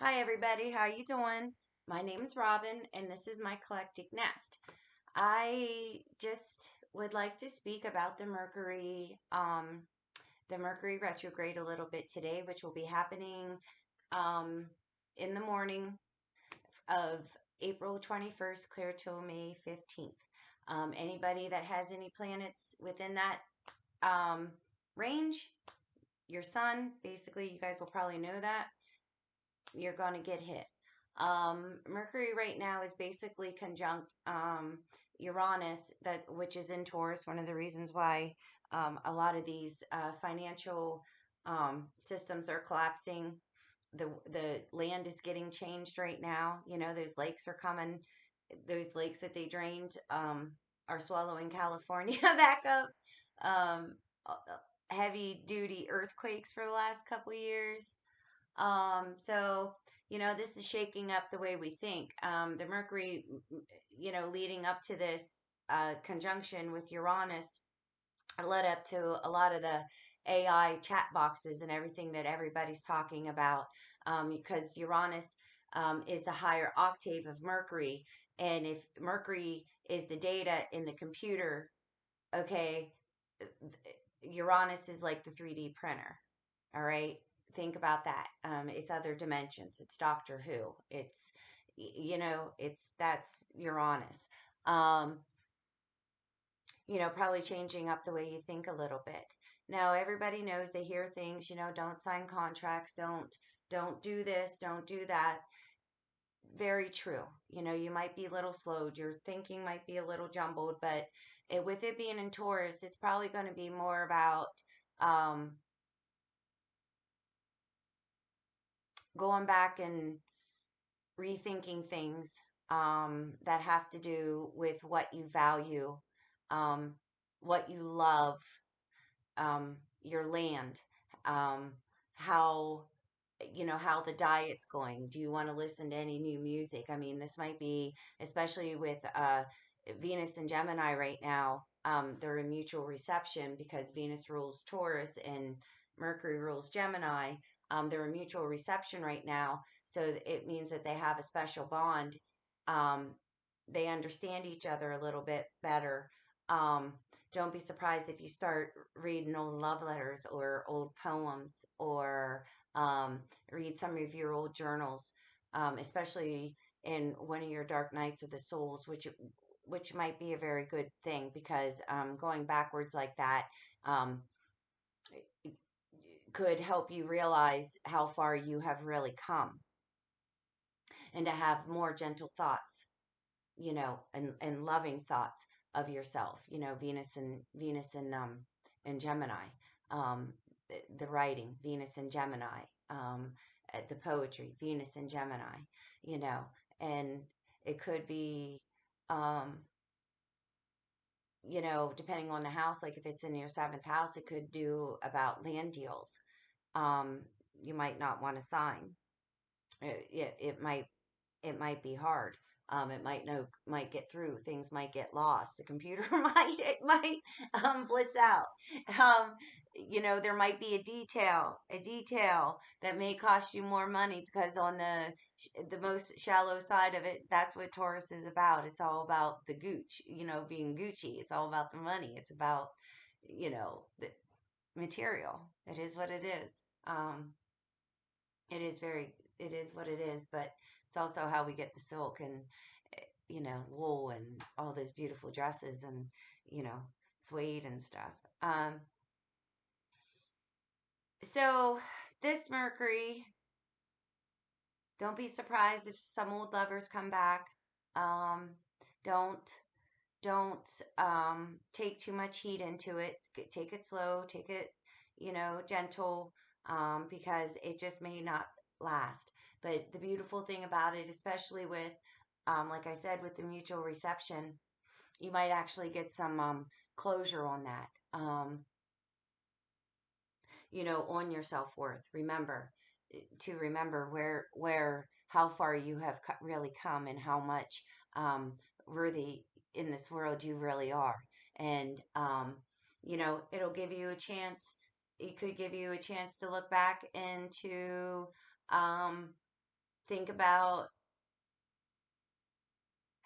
Hi everybody, how you doing? My name is Robin and this is my eclectic nest. I just would like to speak about the Mercury retrograde a little bit today, which will be happening um in the morning of April 21st clear till May 15th. Anybody that has any planets within that um range, your sun, basically you guys will probably know that you're going to get hit. Mercury right now is basically conjunct Uranus, that which is in Taurus. One of the reasons why a lot of these financial systems are collapsing. The land is getting changed right now. You know, those lakes are coming. Those lakes that they drained are swallowing California back up. Um, Heavy duty earthquakes for the last couple years. So, this is shaking up the way we think. The Mercury, leading up to this conjunction with Uranus, led up to a lot of the AI chat boxes and everything that everybody's talking about, because Uranus is the higher octave of Mercury. And if Mercury is the data in the computer, okay, Uranus is like the 3D printer. All right. Think about that. It's other dimensions. It's Doctor Who. That's Uranus. Um, probably changing up the way you think a little bit. Now, everybody knows they hear things, don't sign contracts, don't do this, don't do that. Very true. You might be a little slowed, your thinking might be a little jumbled, but with it being in Taurus, it's probably going to be more about um, going back and rethinking things that have to do with what you value, um, what you love, your land, um, how how the diet's going. Do you want to listen to any new music? I mean, this might be, especially with Venus and Gemini right now. They're in mutual reception because Venus rules Taurus and Mercury rules Gemini. They're in mutual reception right now, so it means that they have a special bond. Um, they understand each other a little bit better. Um, don't be surprised if you start reading old love letters or old poems or read some of your old journals, especially in one of your dark nights of the souls, which might be a very good thing because going backwards like that um, could help you realize how far you have really come and to have more gentle thoughts, and loving thoughts of yourself. Venus and Gemini, the writing, Venus and Gemini, the poetry, Venus and Gemini, you know, and it could be, um, depending on the house, like if it's in your seventh house, it could do about land deals. Um, you might not want to sign. It might be hard. It might get through. Things might get lost. The computer might blitz out. Um, there might be a detail that may cost you more money because on the most shallow side of it, that's what Taurus is about. It's all about the gooch, being Gucci. It's all about the money. It's about, the material. It is what it is. Um, it is what it is, but it's also how we get the silk and, wool and all those beautiful dresses and, you know, suede and stuff. So this Mercury, don't be surprised if some old lovers come back. Um, don't, don't take too much heat into it. Take it slow, take it, gentle, because it just may not last. But the beautiful thing about it, especially with, like I said, with the mutual reception, you might actually get some closure on that. On your self worth. Remember how far you have really come and how much worthy in this world you really are. And, it'll give you a chance. It could give you a chance to look back into, um, Think about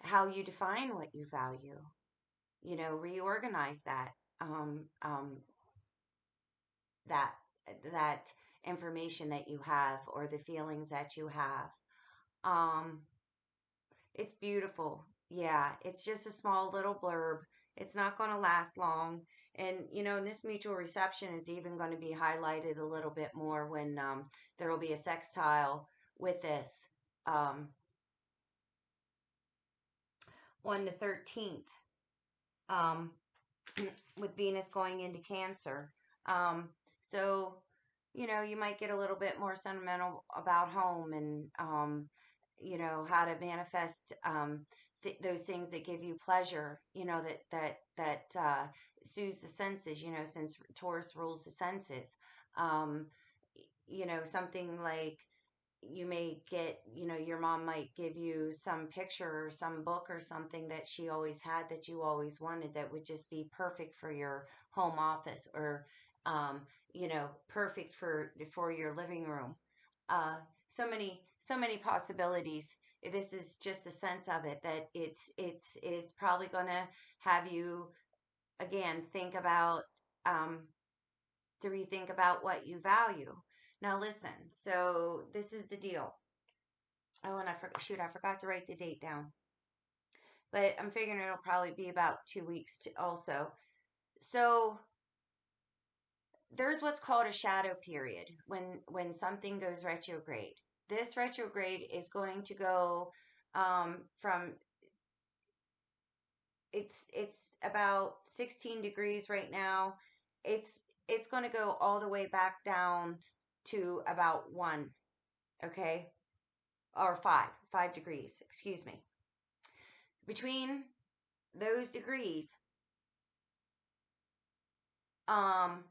how you define what you value. Reorganize um, um, that that information that you have or the feelings that you have. Um, it's beautiful. Yeah, it's just a small little blurb. It's not going to last long. And, this mutual reception is even going to be highlighted a little bit more when there will be a sextile with this um, on the 13th. Um, with Venus going into Cancer. Um, so, you might get a little bit more sentimental about home and, how to manifest those things that give you pleasure, that soothes the senses, since Taurus rules the senses. Um, something like you may get, your mom might give you some picture or some book or something that she always had that you always wanted that would just be perfect for your home office or, um, perfect for your living room. Uh, so many possibilities. This is just the sense of it that it's probably going to have you again think about um, to rethink about what you value. Now, listen, so this is the deal. Oh, and I forgot to write the date down. But I'm figuring it'll probably be about 2 weeks also. So there's what's called a shadow period when something goes retrograde. This retrograde is going to go from it's about 16 degrees right now. It's going to go all the way back down to about 1, okay? Or 5 degrees, excuse me. Between those degrees, um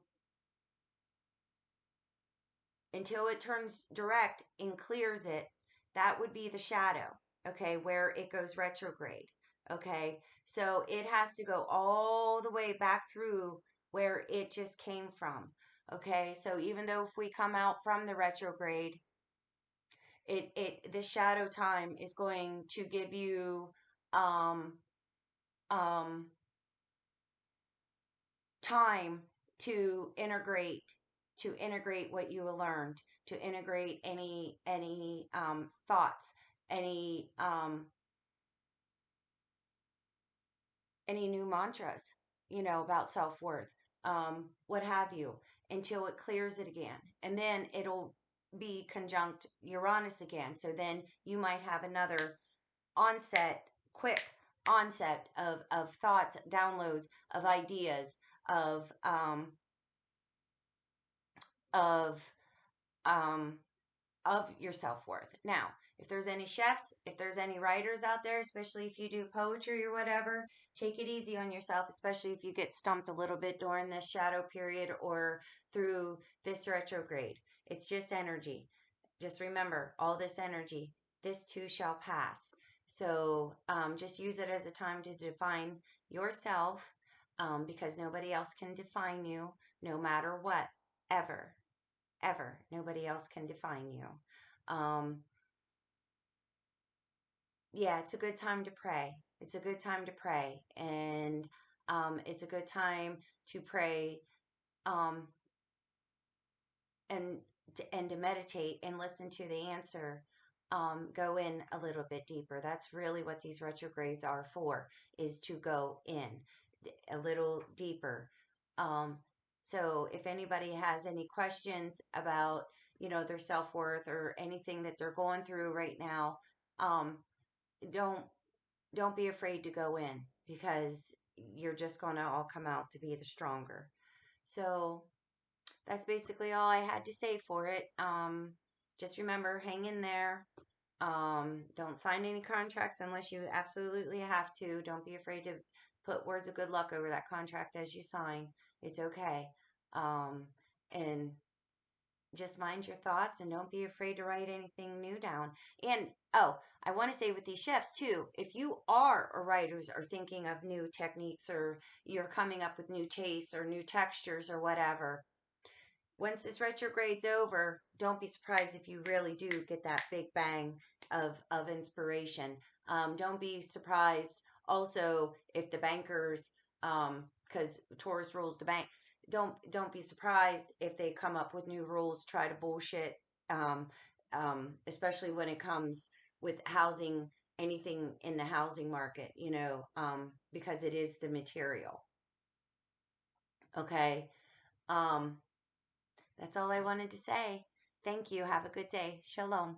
until it turns direct and clears it, that would be the shadow, okay, where it goes retrograde, okay? So it has to go all the way back through where it just came from, okay? So even though if we come out from the retrograde, the shadow time is going to give you um um time to integrate what you learned, to integrate any thoughts, any any new mantras, about self-worth, what have you, until it clears it again. And then it'll be conjunct Uranus again. So then you might have another quick onset of thoughts, downloads, of ideas, of of um, of your self-worth. Now, if there's any chefs, if there's any writers out there, especially if you do poetry or whatever, take it easy on yourself, especially if you get stumped a little bit during this shadow period or through this retrograde. It's just energy. Just remember, all this energy, this too shall pass. So just use it as a time to define yourself, because nobody else can define you no matter what, ever, ever. Nobody else can define you. Um, yeah, it's a good time to pray. It's a good time to pray. And it's a good time to pray um, and to meditate and listen to the answer. Go in a little bit deeper. That's really what these retrogrades are for, is to go in a little deeper. Um, so if anybody has any questions about, their self-worth or anything that they're going through right now, um, don't don't be afraid to go in, because you're just going to all come out to be the stronger. So that's basically all I had to say for it. Just remember, hang in there. Don't sign any contracts unless you absolutely have to. Don't be afraid to put words of good luck over that contract as you sign. It's okay. Um, and just mind your thoughts and don't be afraid to write anything new down. And oh, I want to say with these chefs too, if you are a writer or thinking of new techniques, or you're coming up with new tastes or new textures or whatever, once this retrograde's over, don't be surprised if you really do get that big bang of inspiration. Don't be surprised also if the bankers, because Taurus rules the bank. Don't be surprised if they come up with new rules, try to bullshit. Um, Especially when it comes with housing, anything in the housing market, because it is the material. Okay. Um, that's all I wanted to say. Thank you. Have a good day. Shalom.